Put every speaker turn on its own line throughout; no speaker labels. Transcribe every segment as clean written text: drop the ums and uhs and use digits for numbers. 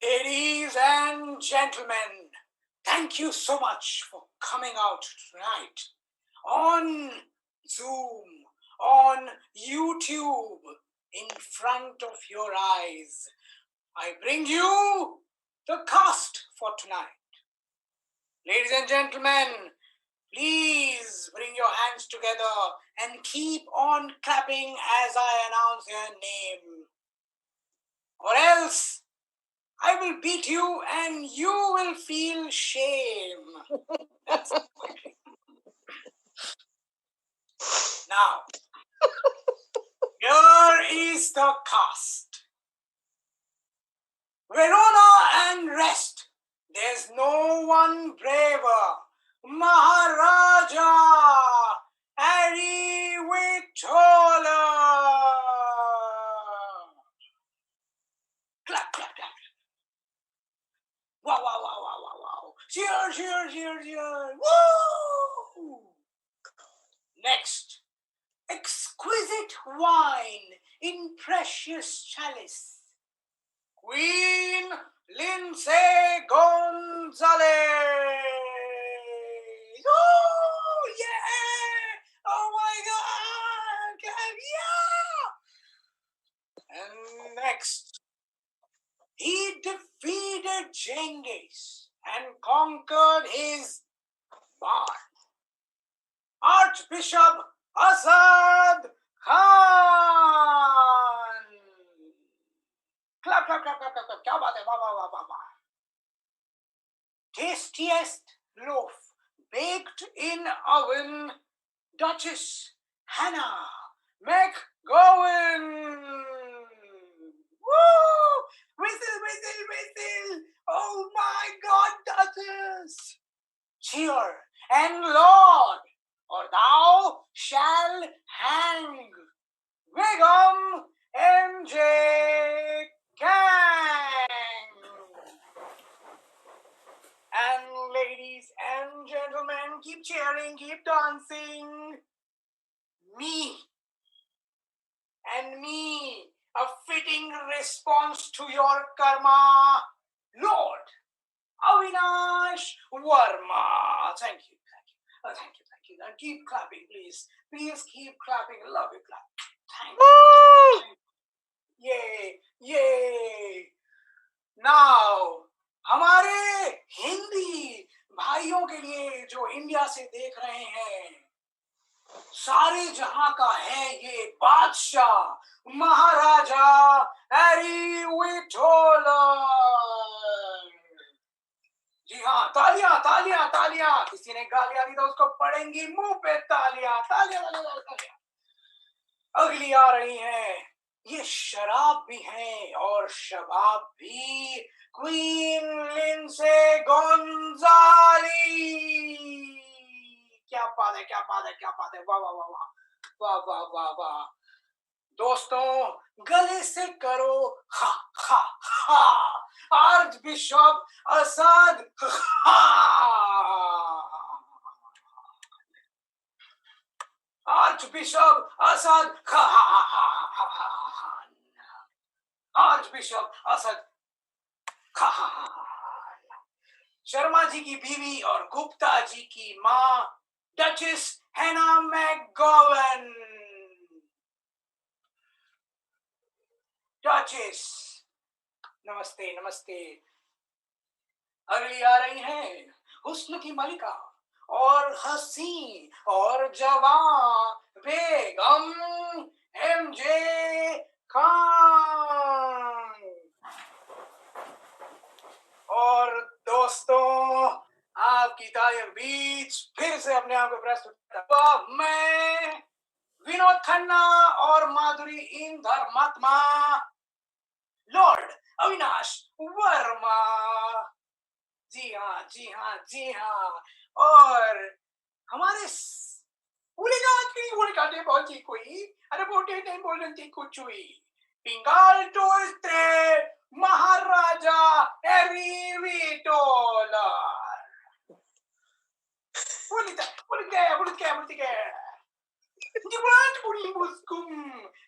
Ladies and gentlemen, thank you so much for coming out tonight on Zoom, on YouTube, in front of your eyes. I bring you the cast for tonight. Ladies and gentlemen, please bring your hands together and keep on clapping as I announce your name. Or else I will beat you and you will feel shame. That's the point. Now, here is the cast. Verona and rest. There's no one braver. Maharaja Aree Witoelar. Clap, clap, clap. Wow, wow, wow, wow, wow, wow. Cheers, cheers, cheers, cheers. Woo! Next, exquisite wine in precious chalice. Queen Lindsay Gonzales. Oh, yeah! Oh, my God! Yeah! And next, he defeated Genghis and conquered his barn. Archbishop Assad Khan. Clap, clap, clap, clap, clap, clap. Kya baat hai? Wah, wah, wah, wah, wah. Tastiest loaf baked in oven, Duchess Hannah McGowan. Woo! Whistle, whistle, whistle. Oh my God, Duchess. Cheer and Lord, or thou shall hang. Begum M.J. Kang. And ladies and gentlemen, keep cheering, keep dancing. Me. And me, a fitting response to your karma, Lord Avinash Verma. Thank you, thank you. Thank you, thank you. And keep clapping, please. Please keep clapping. I love you, clap. Thank you. Yay, yay. Now, हमारे हिंदी भाइयों के लिए जो India से देख रहे हैं, सारे जहां का है ये बादशाह महाराजा एरी विटोलर. जी हाँ, तालियां तालियां तालियां. किसी ने गालियां दी तो उसको पड़ेंगी मुंह पे तालियां तालियां तालियां तालियां. अगली आ रही है, ये शराब भी है और शबाब भी. Queen Lindsay Gonzales. क्या बात है, क्या बात है, क्या बात है. वाह वाह वाह वाह वाह वाह वाह वाह. दोस्तों, गले से करो हा हा हा. Archbishop Assad Archbishop Assad Khan. Archbishop Assad Khan. Sharma ji की बीवी और गुप्ता जी की माँ डचेस हैना मैकगोवन. डचेस, नमस्ते नमस्ते. अगली आ रही हैं हुस्न की मलिका और हसी और जवां बेगम एमजे खान. और दोस्तों, आपकी तालियों के बीच फिर से अपने आप को प्रस्तुत करता हूं. मैं विनोद खन्ना और माधुरी इंद्रमात्मा, लॉर्ड अविनाश वर्मा. जी हाँ जी हाँ जी हाँ. और हमारे बोलते बोलती कोई, अरे बोलते नहीं बोलती कुछ हुई. पिंगाल टोस्टे महाराजा एरी विटोलर. बोलते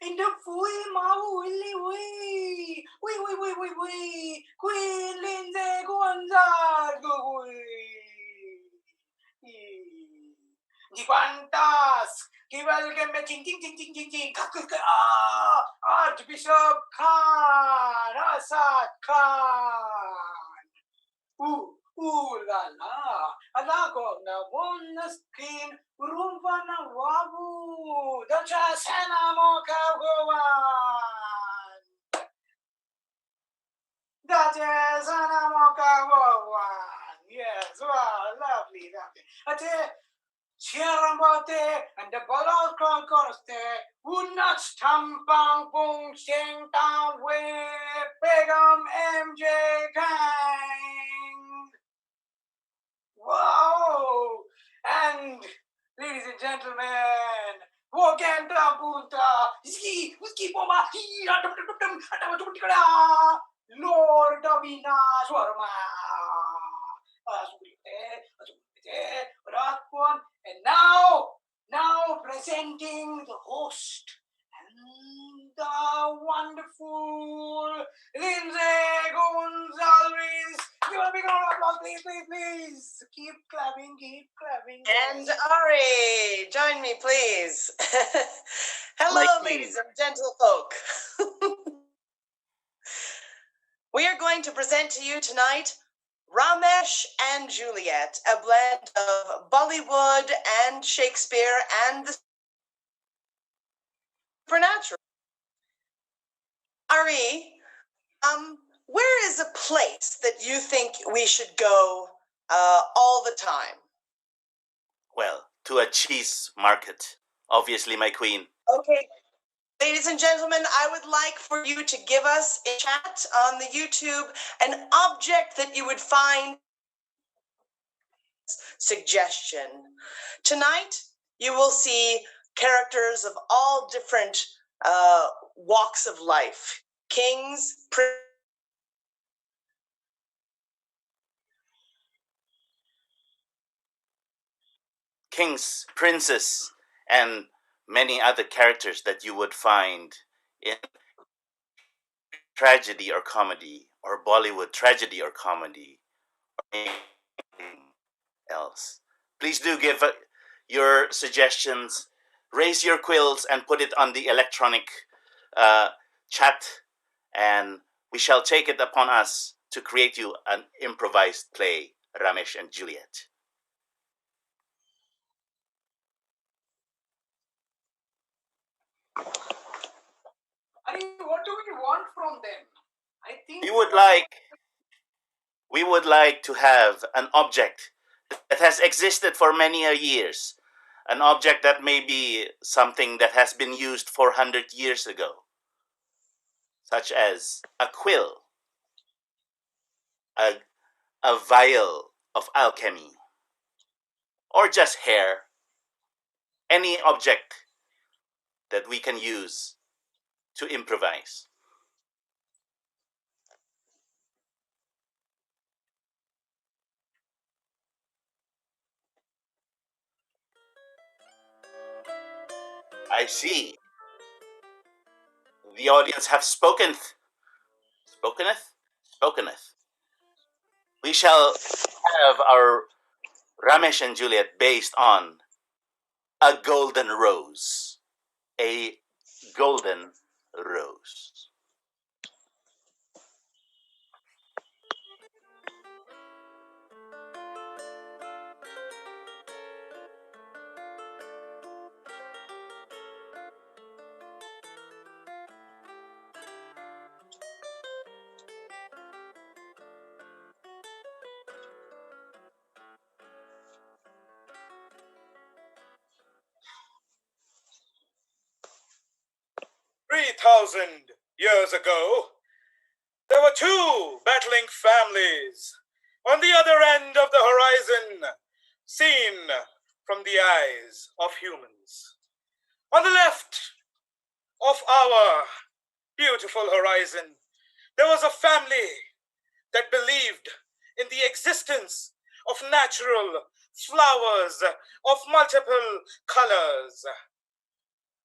in the full mau Queen Lindsay Gonzales di quantas que welcome me ching ching ching ching ching ching Archbishop Khan Assad Khan la la alago na one screen rumba na wabu dacha sana mo kagowan dacha sana mo kagowan yes wow lovely ate Chiarambote and the Balal Concorste would not stampang bung sing down with Begum M.J. Kang. Wow! And ladies and gentlemen, Woganda Bunta, Ski Boma, Lord Avinash Verma. And now presenting the host and the wonderful Lindsay Gonzales. Give a big round of applause, please. Keep clapping.
And Aree, join me, please. Hello, ladies and gentlefolk. We are going to present to you tonight Ramesh and Juliet, a blend of Bollywood and Shakespeare and the supernatural. Aree, where is a place that you think we should go all the time?
Well, to a cheese market, obviously, my queen.
Okay. Ladies and gentlemen, I would like for you to give us a chat on the YouTube an object that you would find suggestion. Tonight, you will see characters of all different walks of life. Kings,
princes, and many other characters that you would find in tragedy or comedy, or Bollywood tragedy or comedy, or anything else. Please do give your suggestions, raise your quills, and put it on the electronic chat, and we shall take it upon us to create you an improvised play, Ramesh and Juliet.
What do we want from them? I think
we would like to have an object that has existed for many years, an object that may be something that has been used 400 years ago, such as a quill, a vial of alchemy, or just hair, any object that we can use to improvise. I see. The audience have spokeneth. We shall have our Ramesh and Juliet based on a golden rose. A golden rose.
Years ago, there were two battling families on the other end of the horizon, seen from the eyes of humans. On the left of our beautiful horizon, there was a family that believed in the existence of natural flowers of multiple colors.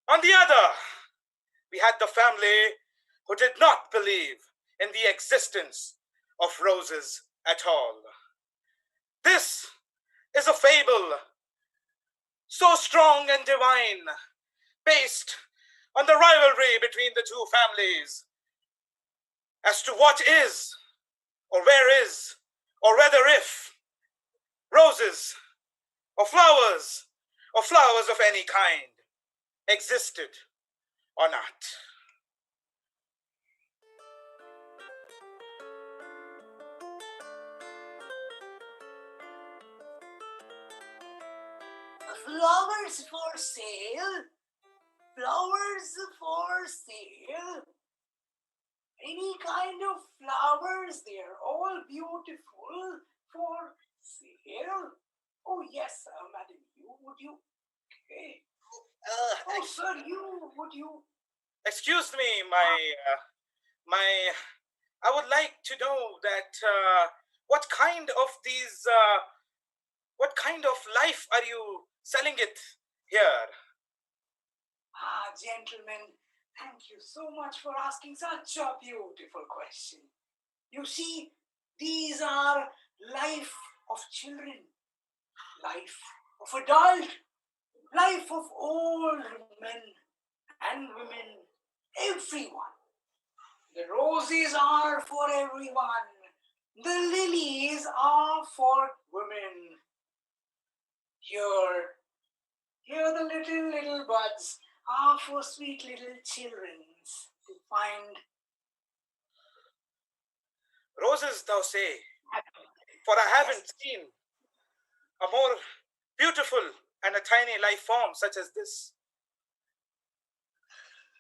On the other, we had the family who did not believe in the existence of roses at all. This is a fable so strong and divine, based on the rivalry between the two families as to what is, or where is, or whether if roses or flowers of any kind existed or not.
Flowers for sale? Flowers for sale? Any kind of flowers, they're all beautiful for sale. Oh, yes, madam, would you? Okay. Sir, would you?
Excuse me, I would like to know that what kind of life are you selling it here?
Gentlemen, thank you so much for asking such a beautiful question. You see, these are life of children, life of adult, life of old men and women, everyone. The roses are for everyone. The lilies are for women. Here the little buds are for sweet little children to find.
Roses, thou say, for I haven't seen a more beautiful and a tiny life form such as this.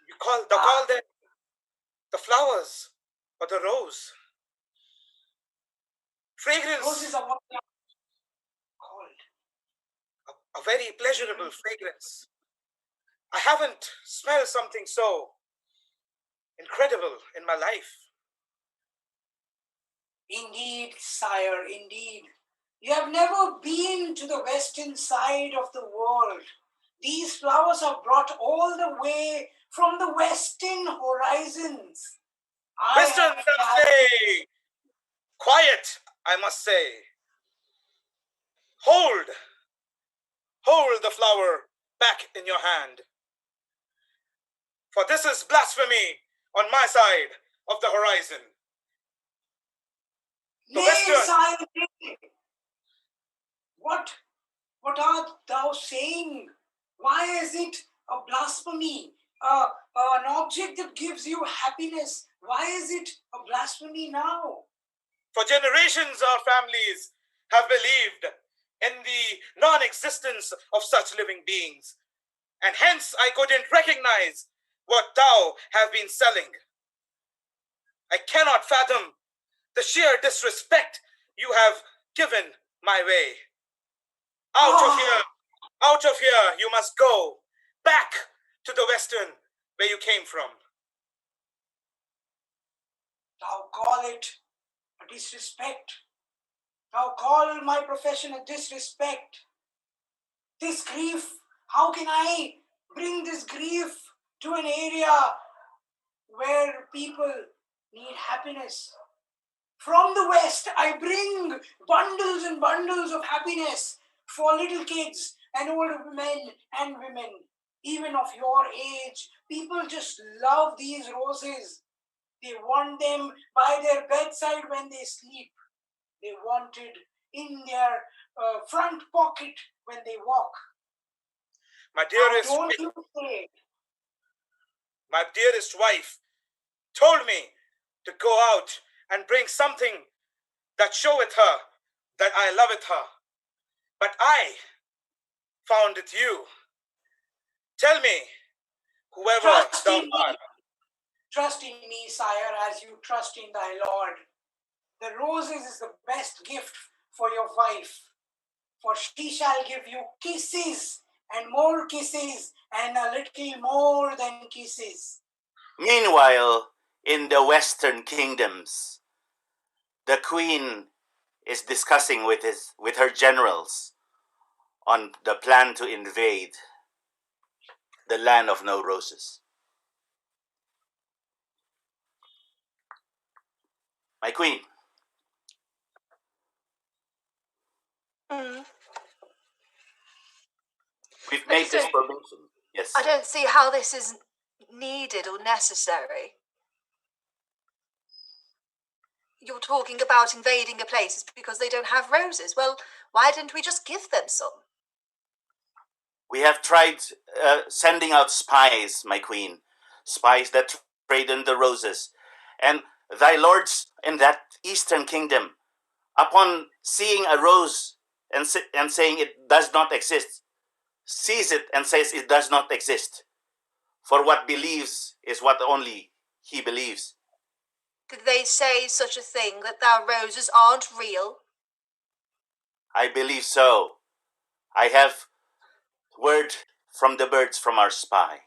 You call them the flowers or the rose. Fragrance.
Roses are what they are called.
A very pleasurable fragrance. I haven't smelled something so incredible in my life.
Indeed, sire, indeed. You have never been to the western side of the world. These flowers are brought all the way from the western horizons.
Western, say. Quiet, I must say. Hold the flower back in your hand. For this is blasphemy on my side of the horizon.
The Western. Sire, what art thou saying? Why is it a blasphemy? An object that gives you happiness. Why is it a blasphemy now?
For generations, our families have believed in the non-existence of such living beings, and hence I couldn't recognize what thou have been selling. I cannot fathom the sheer disrespect you have given my way. Out of here, you must go back to the western where you came from.
Thou call it a disrespect. Thou call my profession a disrespect. This grief, how can I bring this grief to an area where people need happiness? From the West, I bring bundles and bundles of happiness for little kids and old men and women, even of your age. People just love these roses. They want them by their bedside when they sleep. They want it in their front pocket when they walk.
My dearest wife told me to go out and bring something that showeth her that I loveth her. But I found it you. Tell me, whoever thou art.
Trust in me, sire, as you trust in thy Lord. The roses is the best gift for your wife, for she shall give you kisses and more kisses and a little more than kisses.
Meanwhile, in the Western kingdoms, the queen is discussing with her generals on the plan to invade. the land of no roses. My queen, we've made this probation. Yes.
I don't see how this is needed or necessary. You're talking about invading a place because they don't have roses. Well, why didn't we just give them some?
We have tried sending out spies, my queen, spies that trade in the roses. And thy lords in that eastern kingdom, upon seeing a rose and saying it does not exist, sees it and says it does not exist. For what believes is what only he believes.
Did they say such a thing, that our roses aren't real?
I believe so. I have word from the birds from our spy.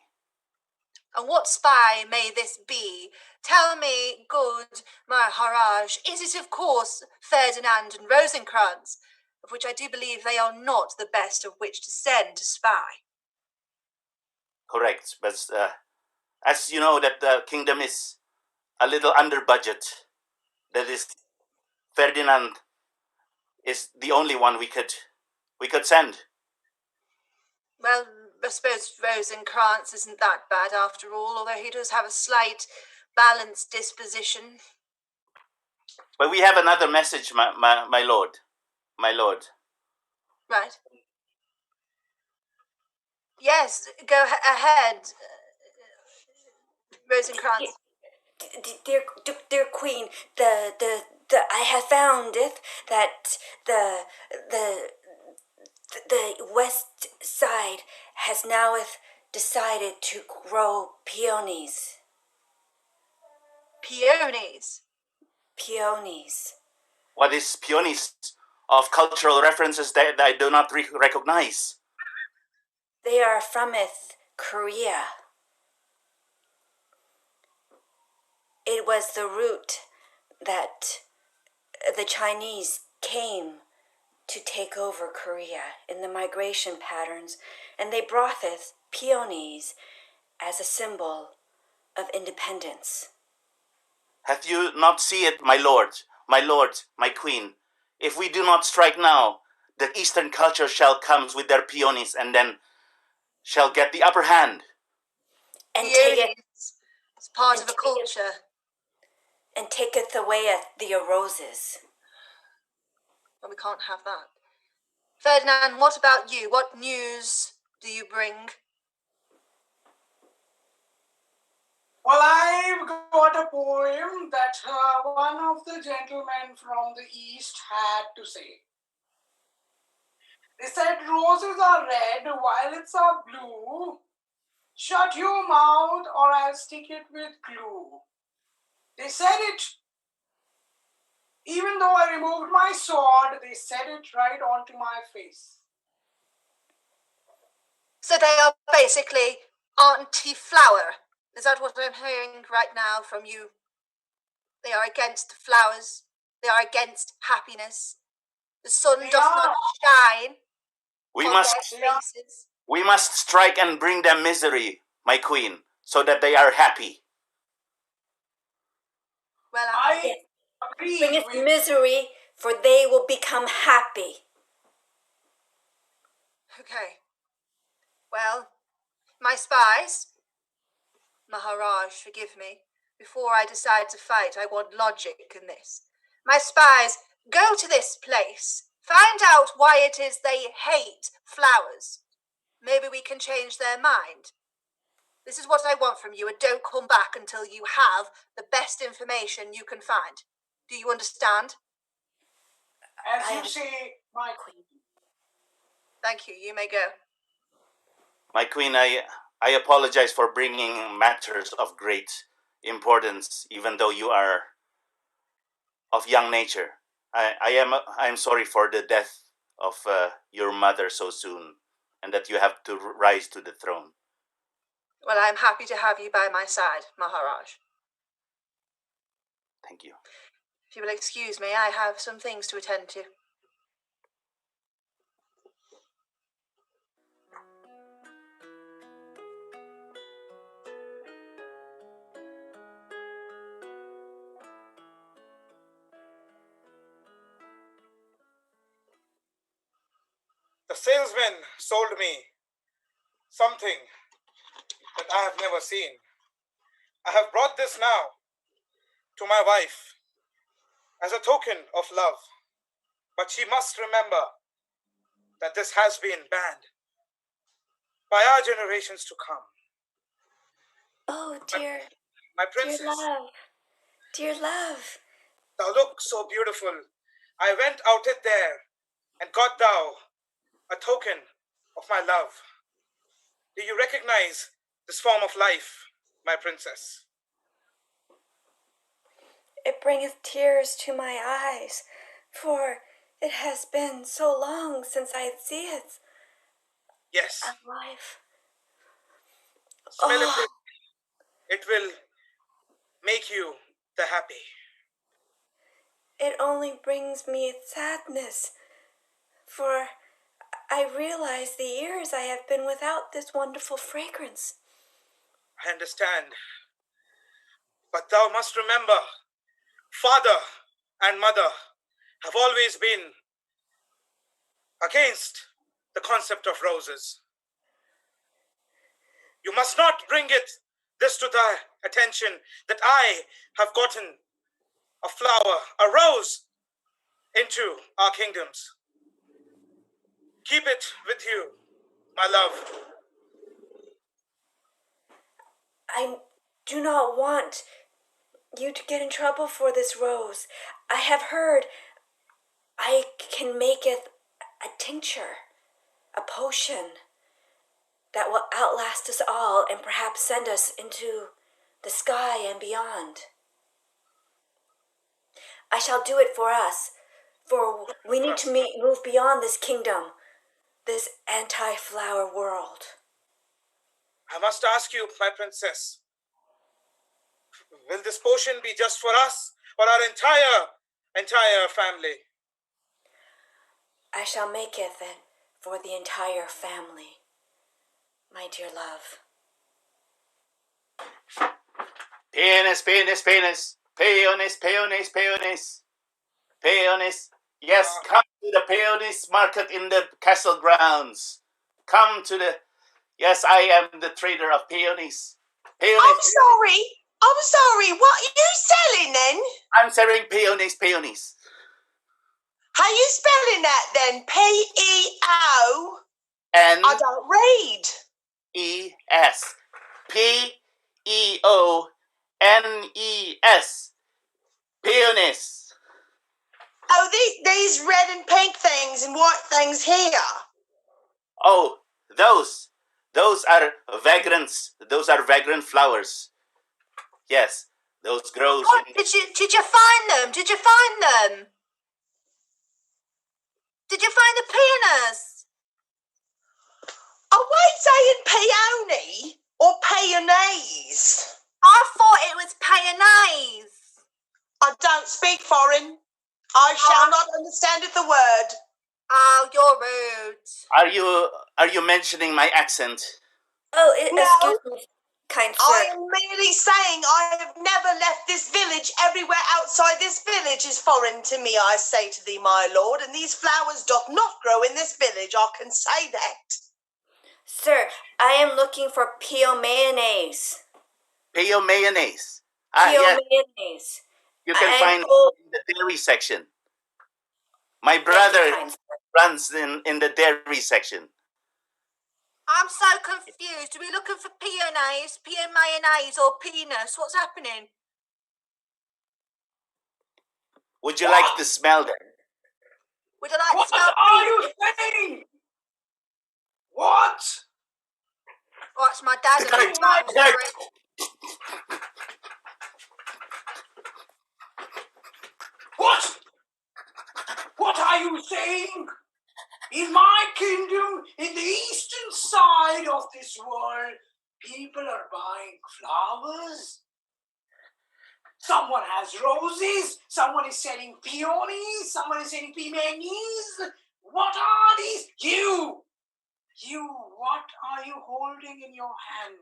And what spy may this be? Tell me, good Maharaj, is it of course Ferdinand and Rosencrantz, of which I do believe they are not the best of which to send to spy?
Correct, but as you know that the kingdom is a little under budget, that is, Ferdinand is the only one we could send.
Well, I suppose Rosencrantz isn't that bad after all, although he does have a slight balanced disposition.
But we have another message, my lord. My lord.
Right. Yes, go ahead, Rosencrantz.
Dear Queen, I have found it that the west side has now decided to grow peonies.
Peonies?
Peonies.
What is peonies? Of cultural references that I do not recognize.
They are from Korea. It was the route that the Chinese came to take over Korea in the migration patterns, and they brought us peonies as a symbol of independence.
Have you not seen it, my lord, my queen? If we do not strike now, the Eastern culture shall come with their peonies and then shall get the upper hand.
And take it.
It's part of a culture.
And taketh away the roses.
Well, we can't have that. Ferdinand, what about you? What news do you bring?
Well, I've got a poem that one of the gentlemen from the East had to say. They said, roses are red, violets are blue. Shut your mouth or I'll stick it with glue. They said it. Even though I removed my sword, they said it right onto my face.
So they are basically anti-flower. Is that what I'm hearing right now from you? They are against flowers. They are against happiness. The sun does not shine on their faces.
We must strike and bring them misery, my queen, so that they are happy.
Well,
I agree.
Bring us misery, for they will become happy.
Okay. Well, my spies, Maharaj, forgive me. Before I decide to fight, I want logic in this. My spies, go to this place. Find out why it is they hate flowers. Maybe we can change their mind. This is what I want from you, and don't come back until you have the best information you can find. Do you understand?
As you say, my queen.
Thank you. You may go.
My queen, I apologize for bringing matters of great importance, even though you are of young nature. I am sorry for the death of your mother so soon, and that you have to rise to the throne.
Well, I'm happy to have you by my side, Maharaj.
Thank you.
If you will excuse me, I have some things to attend to.
The salesman sold me something that I have never seen. I have brought this now to my wife as a token of love. But she must remember that this has been banned by our generations to come.
Oh, dear,
My
dear
princess,
love, dear love.
thou look so beautiful. I went out it there and got thou a token of my love. Do you recognize this form of life, my princess?
It bringeth tears to my eyes, for it has been so long since I see it
Yes.
alive.
Smell
Oh,
it. It will make you the happy.
it only brings me sadness, for I realize the years I have been without this wonderful fragrance.
I understand. But thou must remember, father and mother have always been against the concept of roses. You must not bring this to thy attention that I have gotten a flower, a rose, into our kingdoms. Keep it with you, my love.
I do not want you to get in trouble for this rose. I have heard I can make it a tincture, a potion that will outlast us all and perhaps send us into the sky and beyond. I shall do it for us, for we need to move beyond this kingdom, this anti-flower world.
I must ask you, my princess, will this potion be just for us or our entire family?
I shall make it then for the entire family, my dear love.
Peones, peones, peones. Peones, peones, peones. Peones. Yes, come to the peones market in the castle grounds. Come to the... Yes, I am the trader of peonies. Peonies.
I'm sorry. What are you selling then?
I'm selling peonies, peonies.
How you spelling that then? P-E-O?
N
I don't read.
E-S. P-E-O-N-E-S. Peonies.
Oh, these red and pink things and white things here.
Oh, those are vagrants. Those are vagrant flowers. Yes, those grows.
Oh, did you find them? Did you find them? Did you find the penis?
Are we saying peony or peonies?
I thought it was peonies.
I don't speak foreign. I shall not understand it the word.
Oh, you're rude.
Are you mentioning my accent?
Oh,
No.
excuse me, kind sir.
I am merely saying I have never left this village. Everywhere outside this village is foreign to me, I say to thee, my lord, and these flowers doth not grow in this village, I can say that.
Sir, I am looking for peo mayonnaise.
Peo mayonnaise.
Peo
Yes,
mayonnaise.
you can find it in the dairy section. My brother runs in the dairy section.
I'm so confused. Are we looking for peonies, mayonnaise, or penis? What's happening?
Would you like to smell them?
Would you like
What
to smell
are you
penis?
saying? What?
Oh, it's my dad.
What? What are you saying? In my kingdom, in the eastern side of this world, people are buying flowers. Someone has roses, someone is selling peonies, someone is selling peonies. What are these? You, what are you holding in your hand?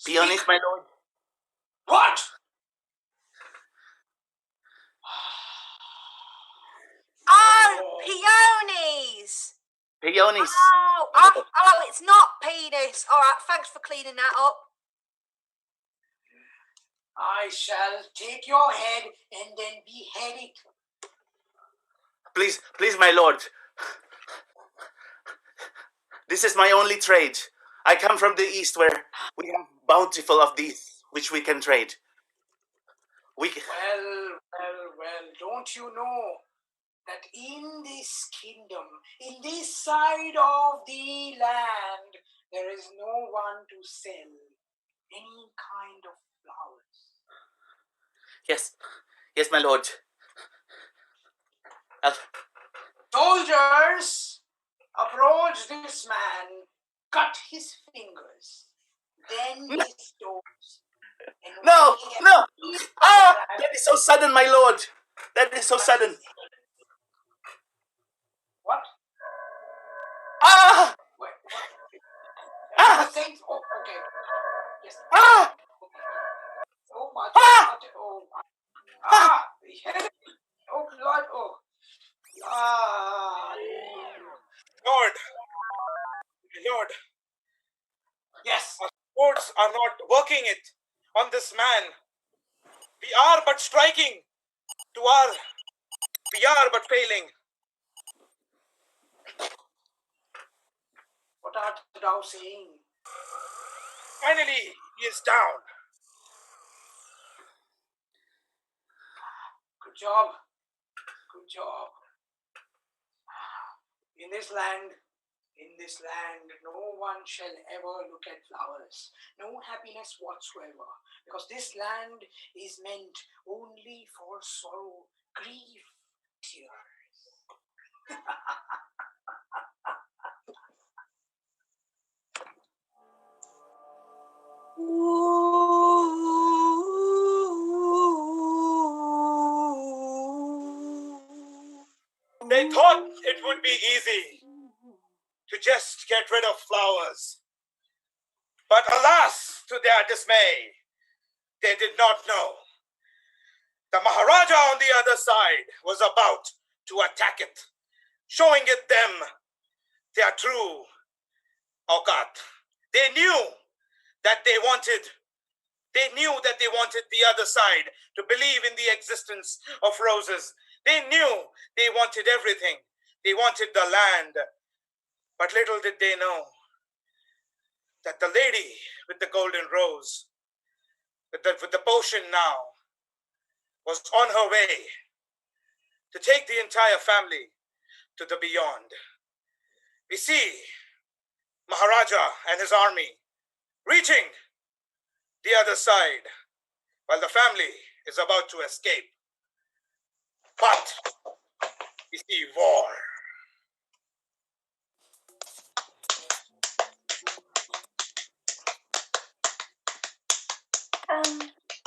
Peonies, my lord.
What?
peonies.
Oh, it's not penis. All right, thanks for cleaning that up.
I shall take your head and then behead it.
Please, my lord. This is my only trade. I come from the east where we have bountiful of these which we can trade.
Well, don't you know that in this kingdom, in this side of the land, there is no one to sell any kind of flowers?
Yes, my lord.
Soldiers, approach this man, cut his fingers, then his toes.
No! That is so sudden, my lord. That is so sudden.
What?
Ah!
Wait, what?
Ah!
Okay. Yes.
Ah!
So much.
Ah!
Oh, ah! Oh, blood. Oh. Ah.
Lord.
Yes.
Our swords are not working it on this man. We are but striking. We are but failing.
What art thou saying?
Finally, he is down.
Good job. In this land, no one shall ever look at flowers. No happiness whatsoever. Because this land is meant only for sorrow, grief, tears.
They thought it would be easy to just get rid of flowers. But alas, to their dismay, they did not know. The Maharaja on the other side was about to attack it, showing it them their true aukat. They knew that they wanted the other side to believe in the existence of roses. They knew they wanted everything. They wanted the land. But little did they know that the lady with the golden rose, with the potion now, was on her way to take the entire family to the beyond. We see Maharaja and his army reaching the other side while the family is about to escape. But we see war.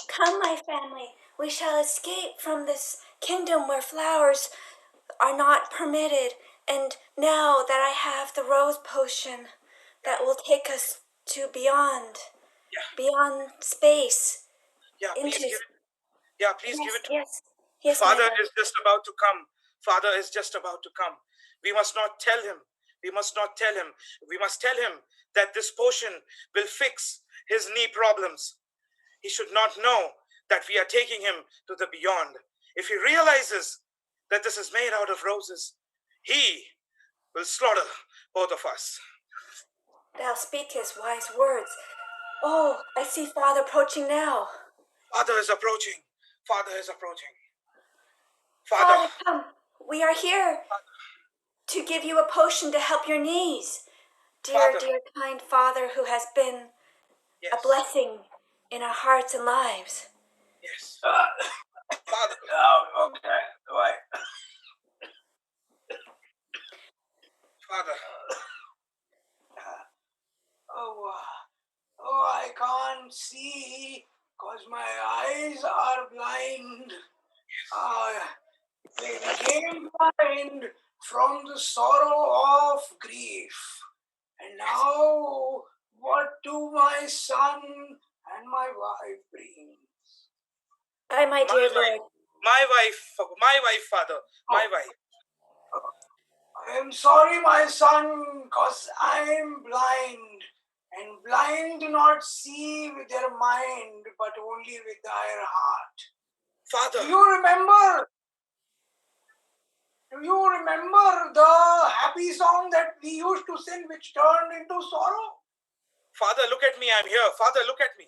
Come, my family. We shall escape from this kingdom where flowers are not permitted. And now that I have the rose potion that will take us to beyond space.
Yeah, please give it. Yeah, please give it.
Yes,
Father is just about to come. Father is just about to come. We must not tell him. We must tell him that this potion will fix his knee problems. He should not know that we are taking him to the beyond. If he realizes that this is made out of roses, he will slaughter both of us.
Thou speakest wise words. Oh, I see Father approaching now.
Father is approaching.
Father, come. We are here to give you a potion to help your knees. Dear kind Father who has been a blessing in our hearts and lives.
Yes. Father.
Oh, okay. Right.
Father.
Oh, I can't see because my eyes are blind. They became blind from the sorrow of grief. And now, what do my son and my wife bring?
My dear Lord.
My wife, Father. My wife.
I'm sorry, my son, because I'm blind. And blind do not see with their mind, but only with their heart.
Father.
Do you remember? Do you remember the happy song that we used to sing which turned into sorrow?
Father, look at me. I'm here. Father, look at me.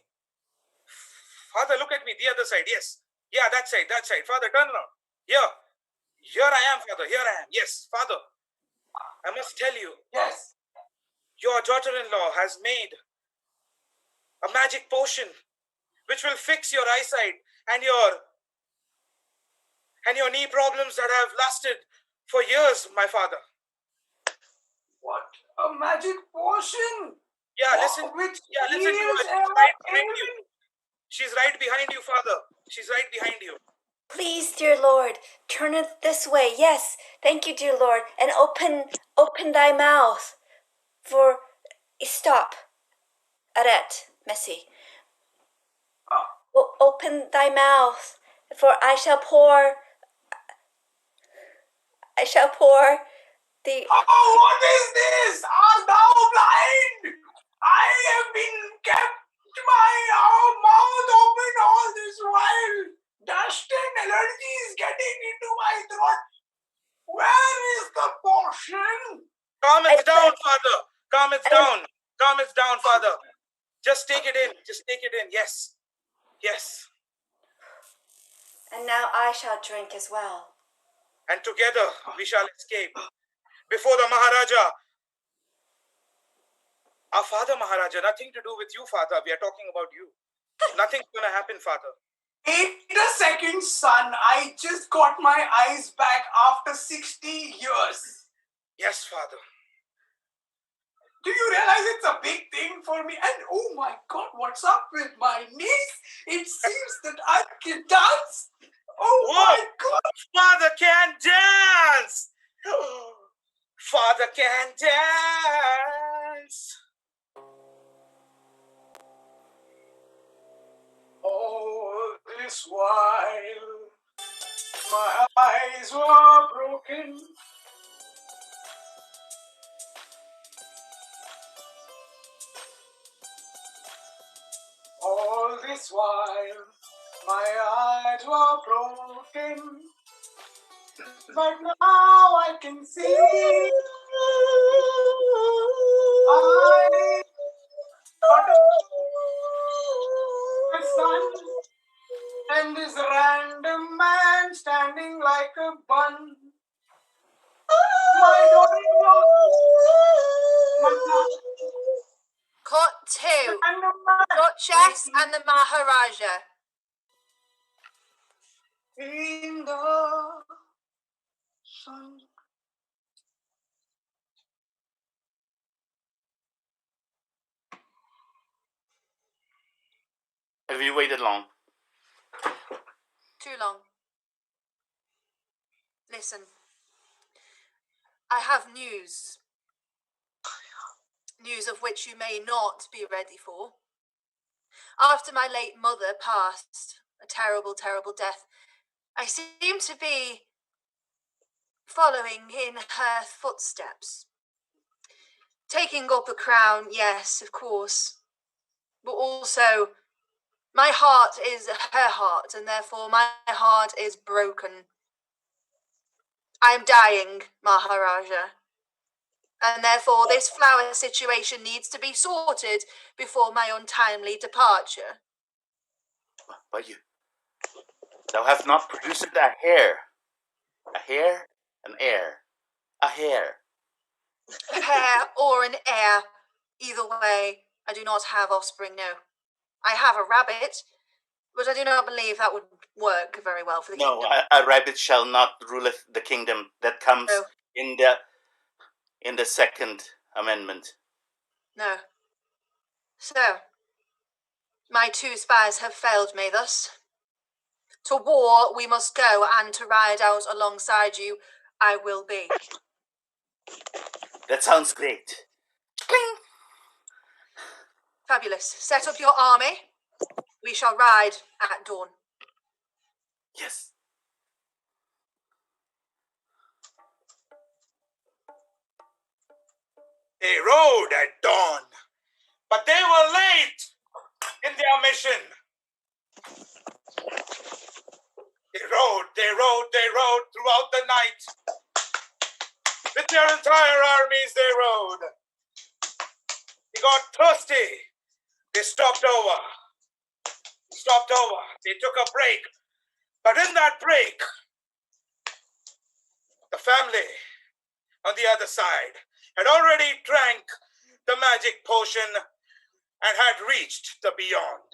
Father, look at me. The other side. Yes. Yeah, that side. That side. Father, turn around. Here. Here I am, Father. Here I am. Yes, Father. I must tell you.
Yes.
Your daughter-in-law has made a magic potion which will fix your eyesight and your knee problems that have lasted for years, my father.
What a magic potion!
Yeah, listen.
Which
Yeah, listen to her.
heals
She's right behind you. She's right behind you, Father. She's right behind you.
Please, dear Lord, turn it this way. Yes, thank you, dear Lord, and open thy mouth. For stop, Arret, Messi. Open thy mouth, for I shall pour the.
Oh, what is this? Art thou blind? I have been kept my mouth open all this while. Dust and allergy is getting into my throat. Where is the potion?
Calm it down, Father. Calm it down. Calm it down, Father. Just take it in. Just take it in. Yes. Yes.
And now I shall drink as well.
And together we shall escape. Before the Maharaja. Our father, Maharaja, nothing to do with you, Father. We are talking about you. Nothing's going to happen, Father.
Wait a second, son. I just got my eyes back after 60 years.
Yes, Father.
Do you realize it's a big thing for me? And oh my God, what's up with my knees? It seems that I can dance. Oh my God.
Father can dance. Father can dance.
All this while, my eyes were broken. All this while, my eyes were broken. But now I can see. I got my son and this random man standing like a bun. My daughter-in-law, my son,
Cut two.
random man.
Duchess and the Maharaja.
In the sun.
Have you waited long?
Too long. Listen. I have news. News of which you may not be ready for. After my late mother passed a terrible, terrible death, I seem to be following in her footsteps. Taking up a crown, yes, of course. But also, my heart is her heart, and therefore my heart is broken. I am dying, Maharaja. And therefore this flower situation needs to be sorted before my untimely departure.
But thou hast not produced a hair. A hair, an heir. A hair.
A hair or an heir. Either way, I do not have offspring, no. I have a rabbit, but I do not believe that would work very well for the kingdom.
No, a rabbit shall not ruleth the kingdom. That comes
No.
in the Second Amendment.
No. So, my two spies have failed me thus. To war we must go, and to ride out alongside you, I will be.
That sounds great. Cling.
Fabulous. Set up your army. We shall ride at dawn.
Yes.
They rode at dawn, but they were late in their mission. They rode throughout the night. With their entire armies, they rode. They got thirsty. They stopped over. They took a break. But in that break, the family on the other side had already drank the magic potion and had reached the beyond.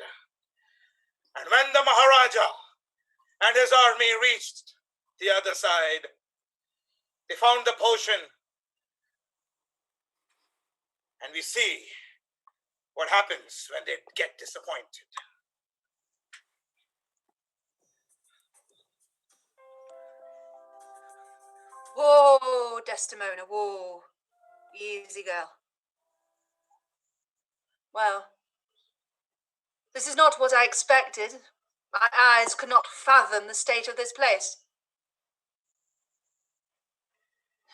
And when the Maharaja and his army reached the other side, they found the potion. And we see what happens when they get disappointed.
Whoa, Desdemona, whoa. Easy, girl. Well, this is not what I expected. My eyes could not fathom the state of this place.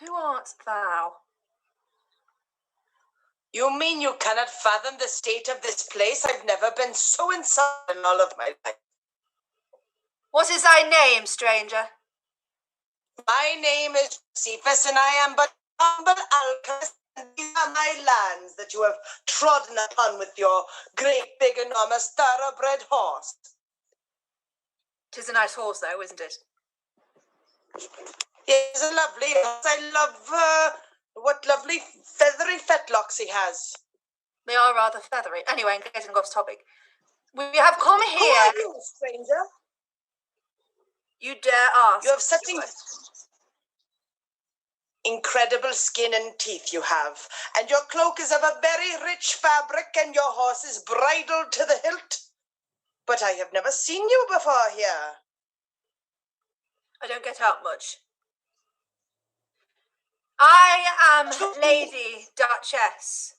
Who art thou?
You mean you cannot fathom the state of this place? I've never been so insulted in all of my life.
What is thy name, stranger?
My name is Josephus, and I am but humble alchemist, and these are my lands that you have trodden upon with your great, big, enormous, thoroughbred horse.
'Tis a nice horse, though, isn't it?
It's a lovely horse. I love what lovely feathery fetlocks he has.
They are rather feathery. Anyway, getting off topic. We have come
Who
here.
are you, stranger?
You dare ask?
You have such incredible skin and teeth you have, and your cloak is of a very rich fabric, and your horse is bridled to the hilt. But I have never seen you before here.
I don't get out much. I am Lady Duchess.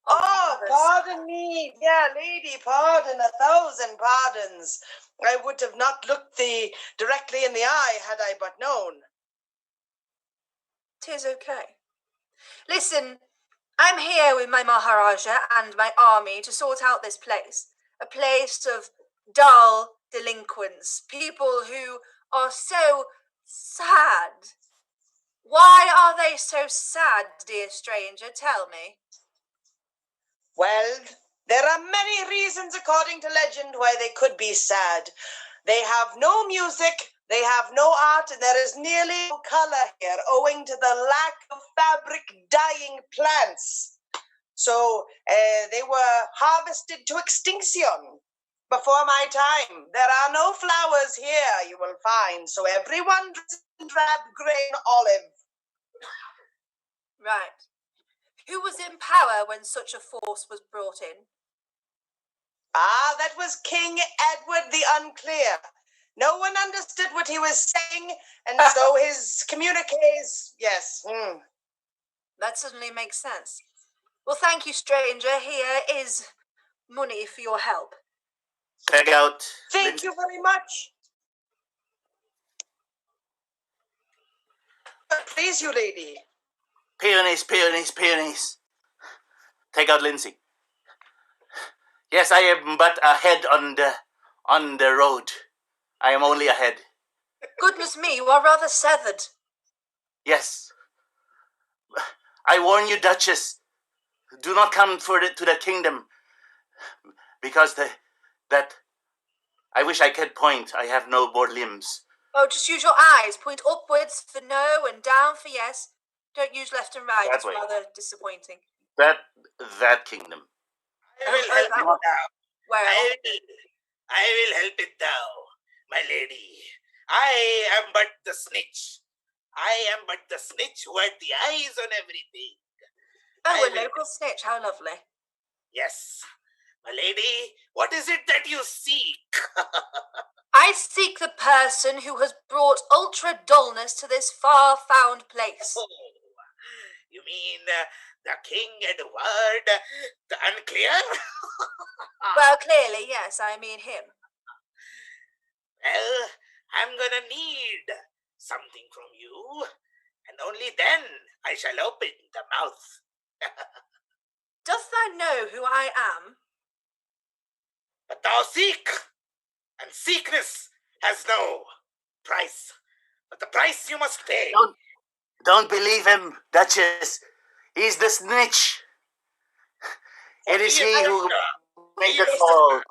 Pardon me. Yeah, lady, pardon, 1,000 pardons. I would have not looked thee directly in the eye had I but known.
'Tis okay. Listen, I'm here with my Maharaja and my army to sort out this place. A place of dull delinquents, people who are so sad. Why are they so sad, dear stranger? Tell me.
Well, there are many reasons according to legend why they could be sad. They have no music, they have no art, and there is nearly no color here owing to the lack of fabric dyeing plants. So they were harvested to extinction before my time. There are no flowers here, you will find, so everyone dresses in drab, grey, and olive.
Right. Who was in power when such a force was brought in?
Ah, that was King Edward the Unclear. No one understood what he was saying, and so his communiques, yes.
That certainly makes sense. Well, thank you, stranger. Here is money for your help.
Check out.
Thank you very much. Please, you lady.
Peonies, peonies, peonies. Take out Lindsay. Yes, I am but a head on the road. I am only a head.
Goodness me, you are rather severed.
Yes. I warn you, Duchess. Do not come to the kingdom, because that I wish I could point. I have no more limbs.
Oh, just use your eyes. Point upwards for no and down for yes. Don't use left and right. It's rather disappointing.
That kingdom.
I will help it now.
Well,
I will help it now, my lady. I am but the snitch. I am but the snitch who had the eyes on everything.
oh, a local snitch. How lovely.
Yes. My lady, what is it that you seek?
I seek the person who has brought ultra dullness to this far-found place.
Oh, you mean the King Edward the Unclear?
Well, clearly, yes, I mean him.
Well, I'm gonna need something from you. and only then I shall open the mouth.
Dost thou know who I am?
But thou seek, and seekness has no price. But the price you must pay.
Don't believe him, Duchess. He's the snitch. It is he who made the call.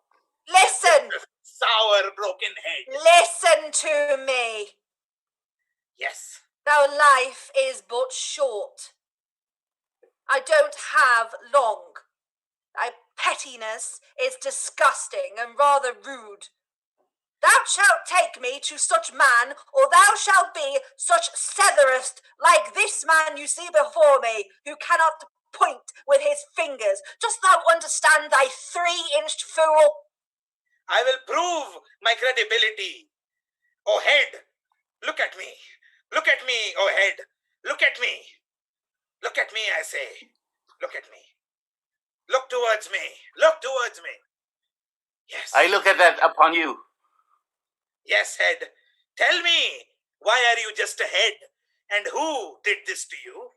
Listen!
Sour, broken head.
Listen to me.
Yes.
Thy life is but short. I don't have long. Thy pettiness is disgusting and rather rude. Thou shalt take me to such man, or thou shalt be such Setherist like this man you see before me, who cannot point with his fingers. Dost thou understand, thy 3-inched fool?
I will prove my credibility. O head, look at me. Look at me, O head. Look at me. Look at me, I say. Look at me. Look towards me. Look towards me. Yes.
I look at that upon you.
Yes, head. Tell me, why are you just a head? And who did this to you?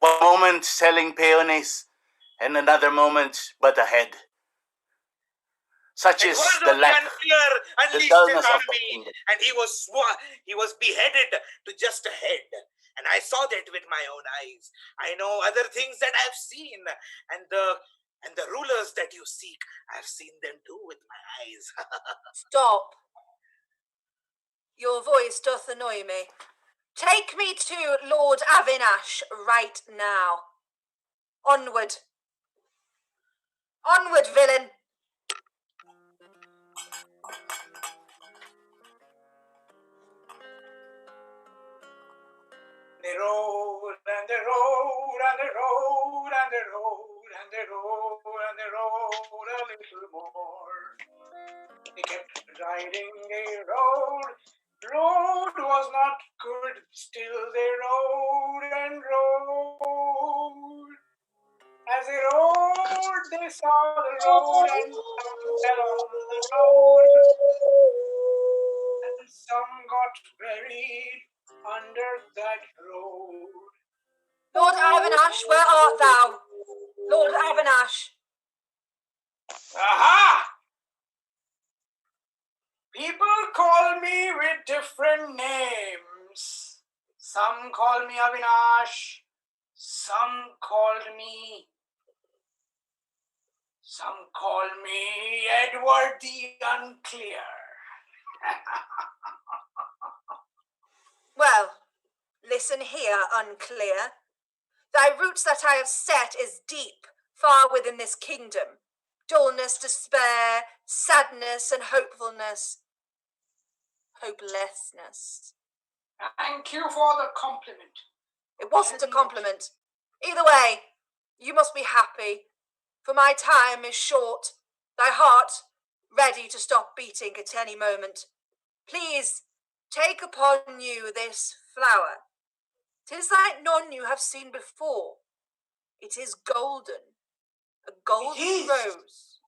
One moment selling peonies, and another moment but a head. Such is the lack, the dullness of the kingdom.
And he was beheaded to just a head. And I saw that with my own eyes. I know other things that I've seen, and the rulers that you seek, I've seen them too with my eyes.
Stop. Your voice doth annoy me. Take me to Lord Avinash right now. Onward. Onward, villain.
They rode and they rode and they rode and they rode and they rode and they rode a little more. They kept riding, they rode. Road was not good, still they rode and rode. As they rode, they saw the road and some fell on the road. And some got buried under that road.
Lord Avinash, where art thou? Lord Avinash.
Aha! People call me with different names. Some call me Avinash. Some called me Edward the Unclear.
Well, listen here, Unclear. Thy roots that I have set is deep, far within this kingdom. Dullness, despair, sadness, and hopelessness.
Thank you for the compliment.
It wasn't a compliment. Either way, you must be happy, for my time is short, thy heart ready to stop beating at any moment. Please, take upon you this flower. 'Tis like none you have seen before. It is golden, a golden rose.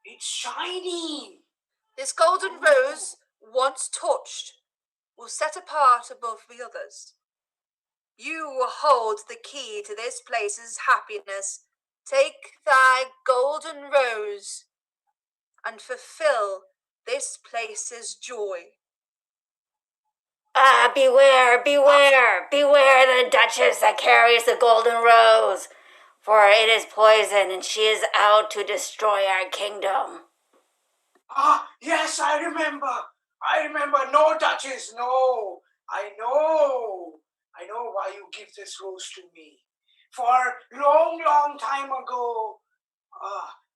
It's shining.
This golden rose, once touched, will set apart above the others. You hold the key to this place's happiness. Take thy golden rose and fulfill this place's joy.
Ah, beware, beware, beware the Duchess that carries the golden rose, for it is poison and she is out to destroy our kingdom.
Ah, yes, I remember. No, Duchess, no. I know why you give this rose to me. For long, long time ago,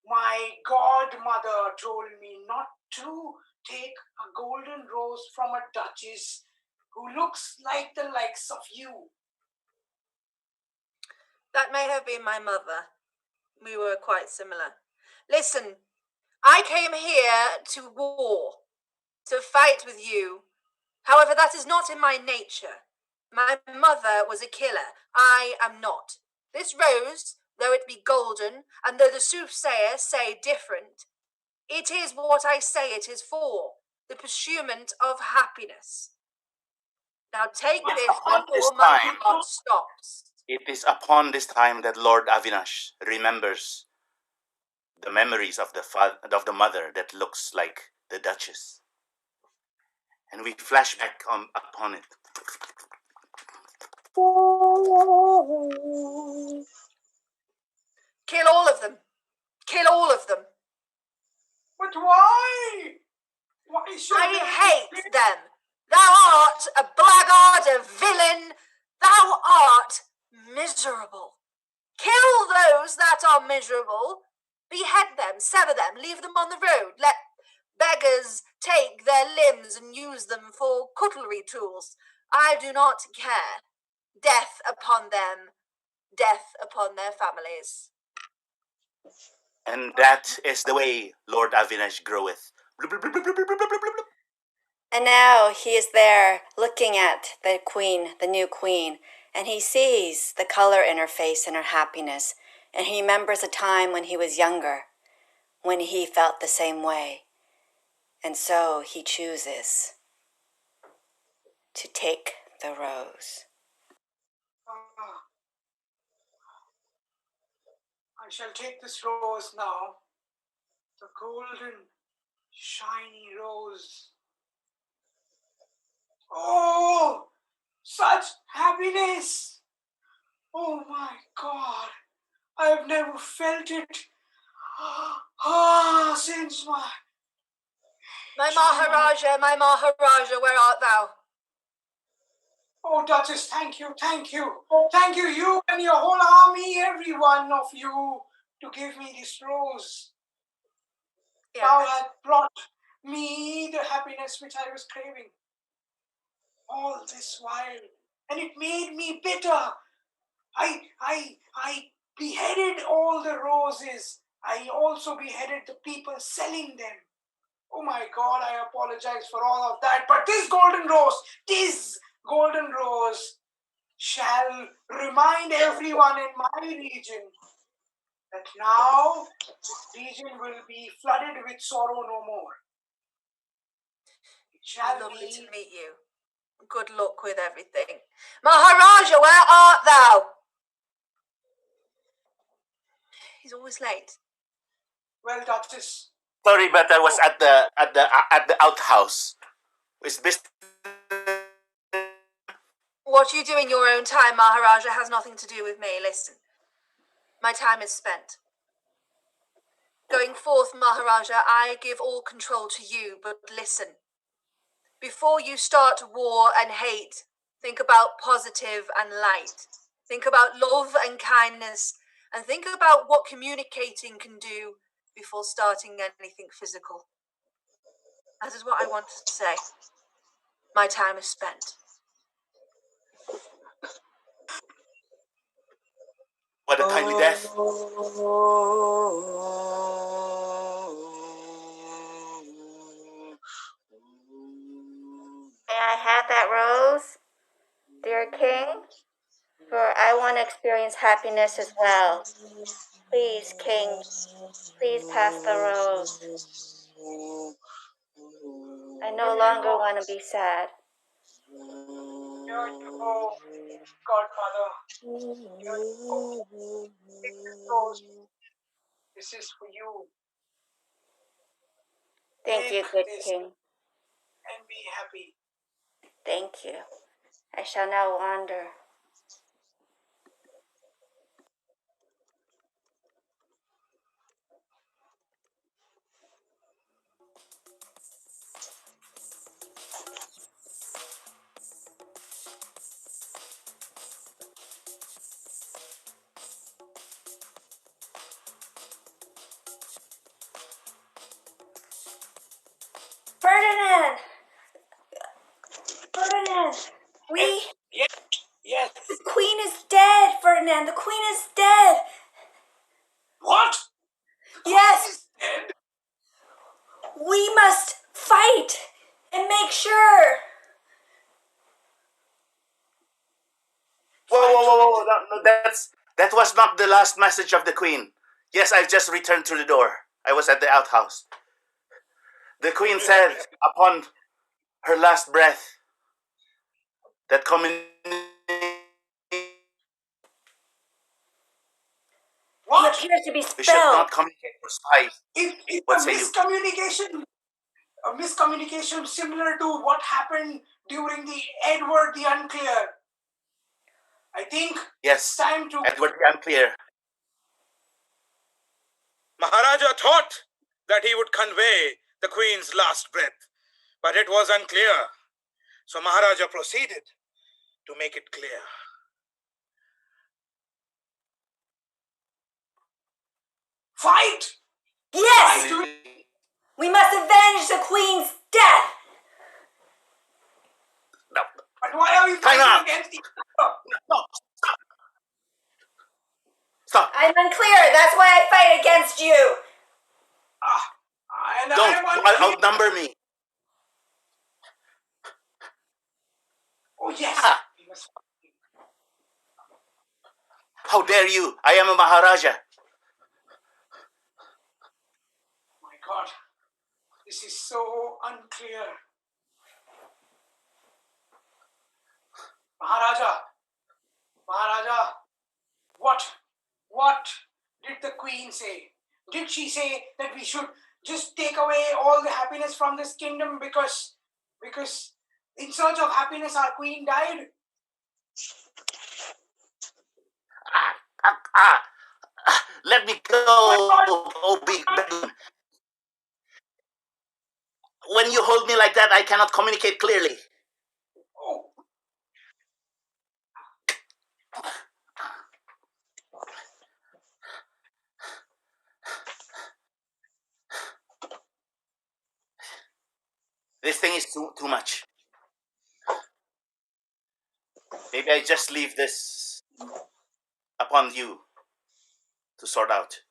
my godmother told me not to take a golden rose from a duchess who looks like the likes of you.
That may have been my mother. We were quite similar. Listen, I came here to war, to fight with you. However, that is not in my nature. My mother was a killer. I am not. This rose, though it be golden, and though the soothsayers say different, it is what I say it is for. the pursuit of happiness. Now take
Yes,
this
upon this
before my
time.
heart stops.
It is upon this time that Lord Avinash remembers the memories of the mother that looks like the Duchess. And we flash back upon it.
Kill all of them. Kill all of them.
But why? Why should
I
they
hate them. Thou art a blackguard, a villain. Thou art miserable. Kill those that are miserable. Behead them, sever them, leave them on the road. Let beggars take their limbs and use them for cutlery tools. I do not care. Death upon them. Death upon their families.
And that is the way Lord Avinash groweth.
And now he is there looking at the queen, the new queen, and he sees the color in her face and her happiness. And he remembers a time when he was younger, when he felt the same way. And so he chooses to take the rose.
I shall take this rose now. The golden, shiny rose. Oh, such happiness! Oh my God, I have never felt it since
My Maharaja, where art thou?
Oh, Duchess, thank you. Thank you, you and your whole army, every one of you, to give me this rose.
Yes.
Thou had brought me the happiness which I was craving all this while, and it made me bitter. I beheaded all the roses. I also beheaded the people selling them. Oh my God, I apologize for all of that. But this golden rose shall remind everyone in my region that now this region will be flooded with sorrow no more. It shall
Lovely
be.
to meet you. Good luck with everything. Maharaja, where art thou? He's always late.
Well, Duchess.
Sorry, but I was at the outhouse. Is this?
What you do in your own time, Maharaja, has nothing to do with me. Listen, my time is spent. Going forth, Maharaja, I give all control to you, but listen. Before you start war and hate, think about positive and light. Think about love and kindness, and think about what communicating can do before starting anything physical. That is what I want to say. My time is spent.
What a timely death.
May I have that rose, dear king? For I want to experience happiness as well. Please, king, please pass the rose. I no longer want to be sad.
Here you go, Godmother. Here you go. Take this rose. This is for you.
Thank you,
Take
good
this
king.
and be happy.
Thank you. I shall now wander. Ferdinand!
Yes.
The queen is dead, Ferdinand. The queen is dead.
What?
Yes.
Dead?
We must fight and make sure.
Whoa. No, that was not the last message of the queen. Yes, I've just returned through the door. I was at the outhouse. The queen said upon her last breath that
What?
He appears to be
we should
spelled.
not communicate for spies.
It's
What
a
say you?
miscommunication. A miscommunication similar to what happened during the Edward the Unclear. I think
Yes,
it's time to...
Edward the Unclear.
Maharaja thought that he would convey the queen's last breath, but it was unclear. So Maharaja proceeded to make it clear.
Fight!
Yes!
Fight!
We must avenge the queen's death!
No,
But why are we
Time
fighting
out.
against each other?
no, stop.
I'm unclear. That's why I fight against you.
And
Don't
I am unclear.
outnumber me.
Oh yes.
Ah.
We must...
How dare you? I am a Maharaja.
My God, this is so unclear. Maharaja, what did the queen say? Did she say that we should just take away all the happiness from this kingdom because in search of happiness our queen died?
Let me go, oh big balloon. When you hold me like that, I cannot communicate clearly.
Oh.
This thing is too much. Maybe I just leave this upon you to sort out.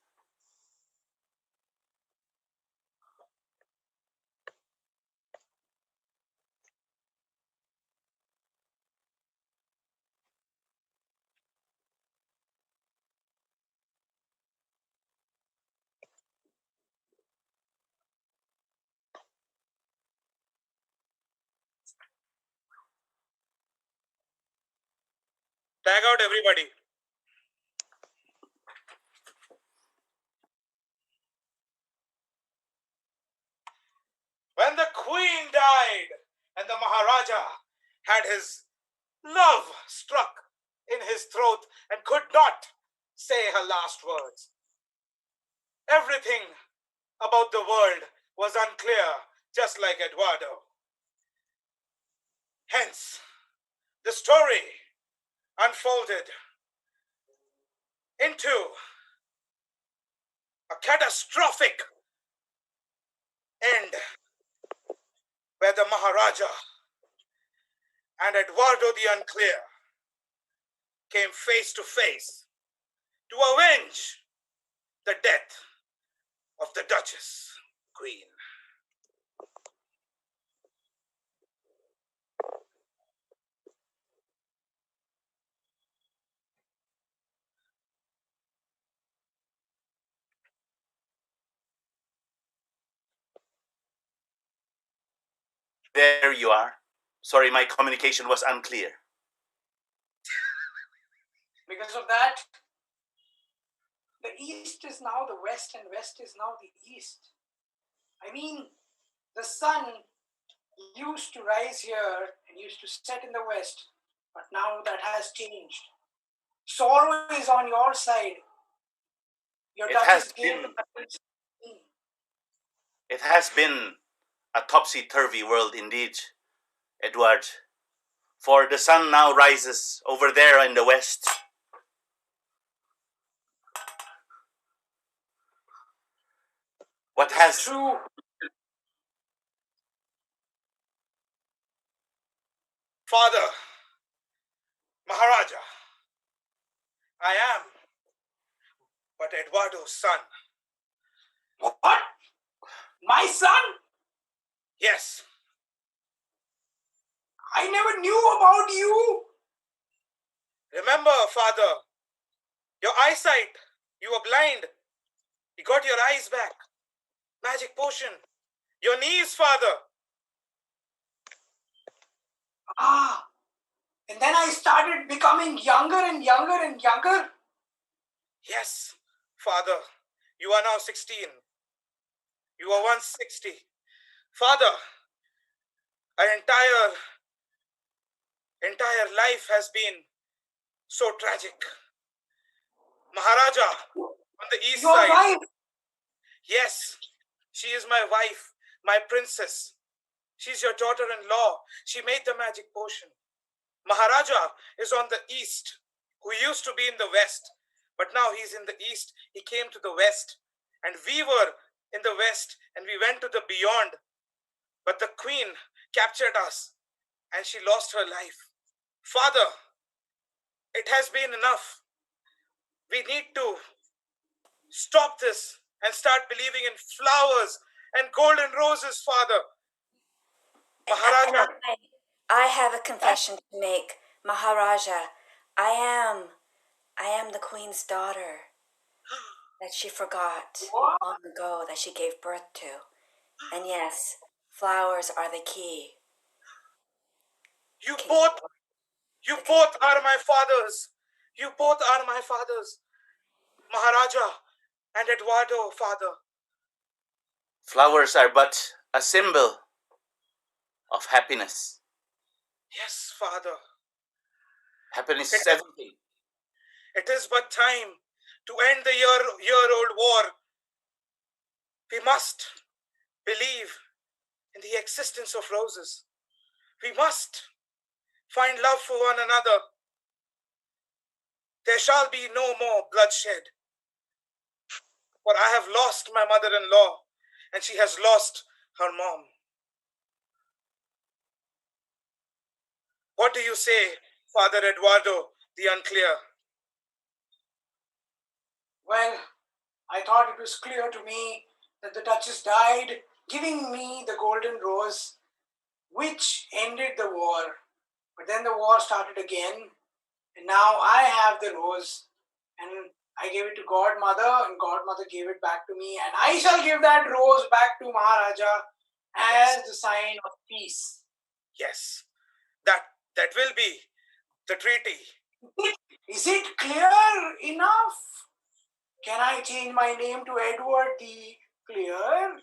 Tag out everybody. When the queen died and the Maharaja had his love struck in his throat and could not say her last words, everything about the world was unclear, just like Eduardo. Hence, the story unfolded into a catastrophic end where the Maharaja and Eduardo the Unclear came face to face to avenge the death of the Duchess Queen.
There you are. Sorry, my communication was unclear.
Because of that, the East is now the West and West is now the East. I mean, the sun used to rise here and used to set in the West, but now that has changed. Sorrow is on your side. Your Duchess gave the country.
It has been a topsy-turvy world indeed, Edward. For the sun now rises over there in the west. What has...
True.
Father, Maharaja, I am but Eduardo's son.
What? My son?
Yes.
I never knew about you.
Remember, Father, your eyesight, you were blind. You got your eyes back. Magic potion. Your knees, father.
And then I started becoming younger and younger and younger.
Yes, father. You are now 16. You were once 60. Father, our entire life has been so tragic. Maharaja, on the east
Your
side.
wife.
Yes, she is my wife, my princess. She's your daughter-in-law. She made the magic potion. Maharaja is on the east, who used to be in the west, but now he's in the east. He came to the west, and we were in the west, and we went to the beyond. But the queen captured us, and she lost her life. Father, it has been enough. We need to stop this and start believing in flowers and golden roses, Father. Maharaja.
And I have a confession to make, Maharaja. I am the queen's daughter that she forgot long ago that she gave birth to. And yes, flowers are the key.
You both are my fathers. You both are my fathers. Maharaja and Eduardo, father.
Flowers are but a symbol of happiness.
Yes, father.
Happiness is everything.
It is but time to end the year-old war. We must believe in the existence of roses. We must find love for one another. There shall be no more bloodshed. For I have lost my mother-in-law, and she has lost her mom. What do you say, Father Eduardo, the unclear?
Well, I thought it was clear to me that the Duchess died, giving me the golden rose, which ended the war. But then the war started again, and now I have the rose, and I gave it to Godmother, and Godmother gave it back to me, and I shall give that rose back to Maharaja as the sign of peace.
Yes, that will be the treaty.
Is it clear enough? Can I change my name to Edward the Clear?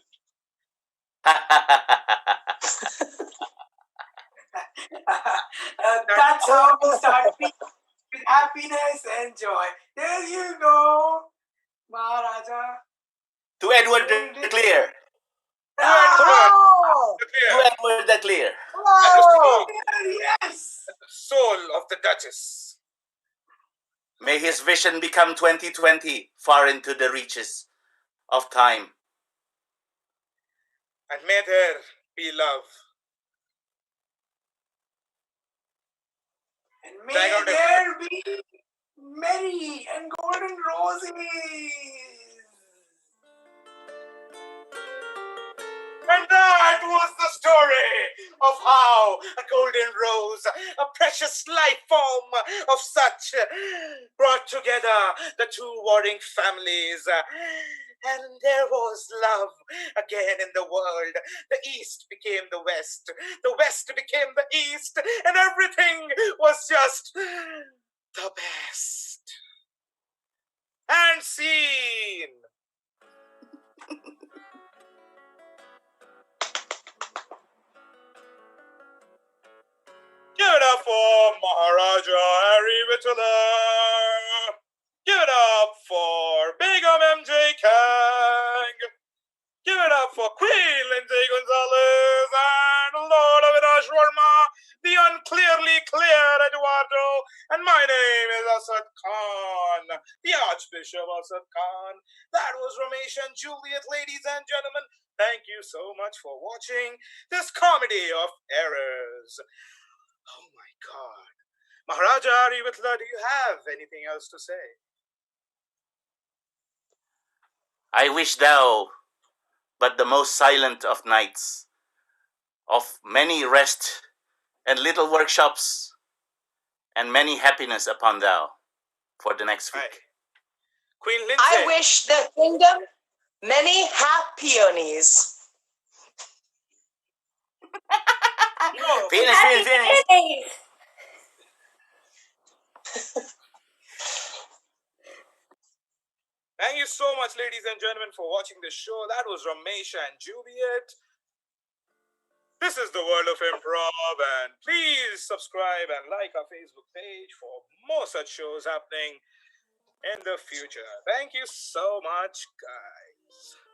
That's how we start with happiness and joy. There you go, Maharaja.
To Edward the Clear.
Oh!
To Edward the Clear.
Oh! Yes!
The soul of the Duchess.
May his vision become 2020, far into the reaches of time.
And may there be love.
And may there be merry and golden roses.
And that was the story of how a golden rose, a precious life form of such, brought together the two warring families. And there was love again in the world. The East became the West became the East, and everything was just the best. And scene. Give it up for Maharaja Aree Witoelar. Give it up for M.J. Kang. Give it up for Queen Lindsay Gonzales and Lord Avinash Verma, the unclearly clear Eduardo. And my name is Assad Khan, the Archbishop Assad Khan. That was Ramesh and Juliet, ladies and gentlemen. Thank you so much for watching this comedy of errors. Oh my God. Maharaja Aree Witoelar, do you have anything else to say?
I wish thou, but the most silent of nights, of many rest and little workshops, and many happiness upon thou for the next week.
Right. Queen Lindsay.
I wish the kingdom many happy peonies.
Finish.
Thank you so much, ladies and gentlemen, for watching this show. That was Ramesh and Juliet. This is the world of improv, and please subscribe and like our Facebook page for more such shows happening in the future. Thank you so much, guys.